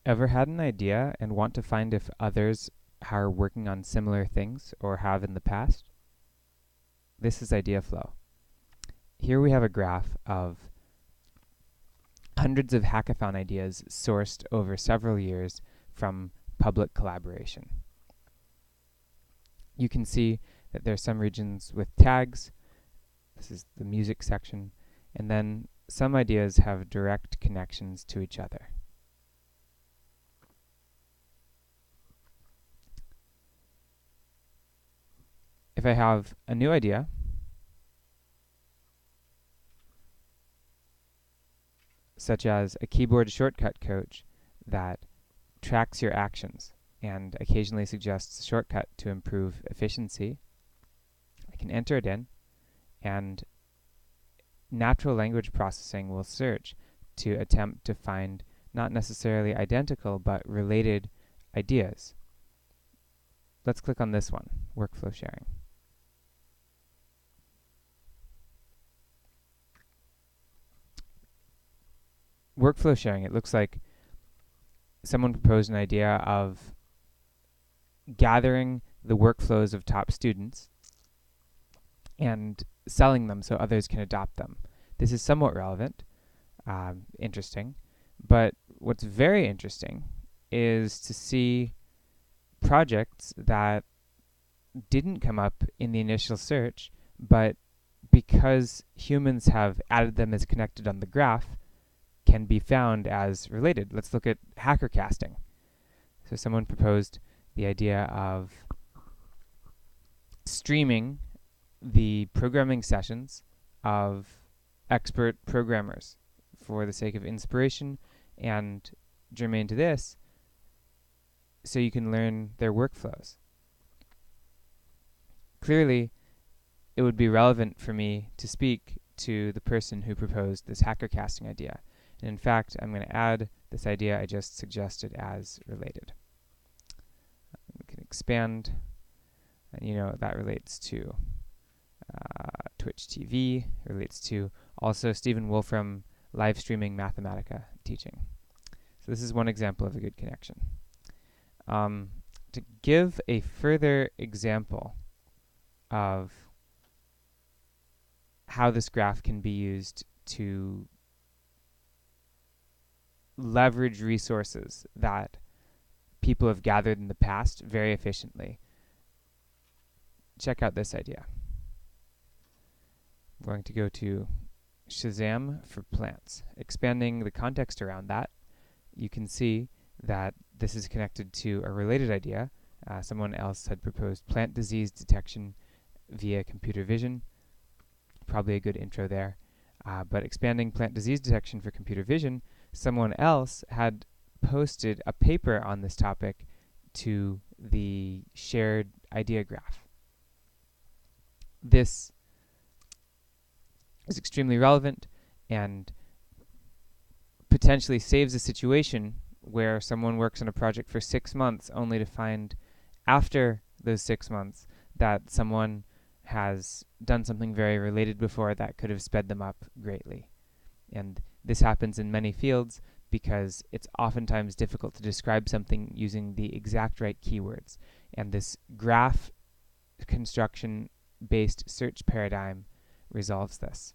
Ever had an idea and want to find if others are working on similar things or have in the past? This is IdeaFlow. Here we have a graph of hundreds of hackathon ideas sourced over several years from public collaboration. You can see that there are some regions with tags. This is the music section. And then some ideas have direct connections to each other. If I have a new idea, such as a keyboard shortcut coach that tracks your actions and occasionally suggests a shortcut to improve efficiency, I can enter it in, and natural language processing will search to attempt to find not necessarily identical but related ideas. Let's click on this one, workflow sharing. Workflow sharing, it looks like someone proposed an idea of gathering the workflows of top students and selling them so others can adopt them. This is somewhat relevant, interesting, but what's very interesting is to see projects that didn't come up in the initial search, but because humans have added them as connected on the graph, can be found as related. Let's look at hacker casting. So someone proposed the idea of streaming the programming sessions of expert programmers for the sake of inspiration and germane to this, so you can learn their workflows. Clearly, it would be relevant for me to speak to the person who proposed this hacker casting idea. And in fact, I'm going to add this idea I just suggested as related. We can expand, and you know that relates to Twitch TV, relates to also Stephen Wolfram live streaming Mathematica teaching. So this is one example of a good connection. To give a further example of how this graph can be used to leverage resources that people have gathered in the past very efficiently, check out this idea. I'm going to go to Shazam for plants. Expanding the context around that, you can see that this is connected to a related idea. Someone else had proposed plant disease detection via computer vision. Probably a good intro there. But expanding plant disease detection for computer vision, someone else had posted a paper on this topic to the shared idea graph. This is extremely relevant and potentially saves a situation where someone works on a project for 6 months only to find after those 6 months that someone has done something very related before that could have sped them up greatly. And this happens in many fields because it's oftentimes difficult to describe something using the exact right keywords. And this graph construction-based search paradigm resolves this.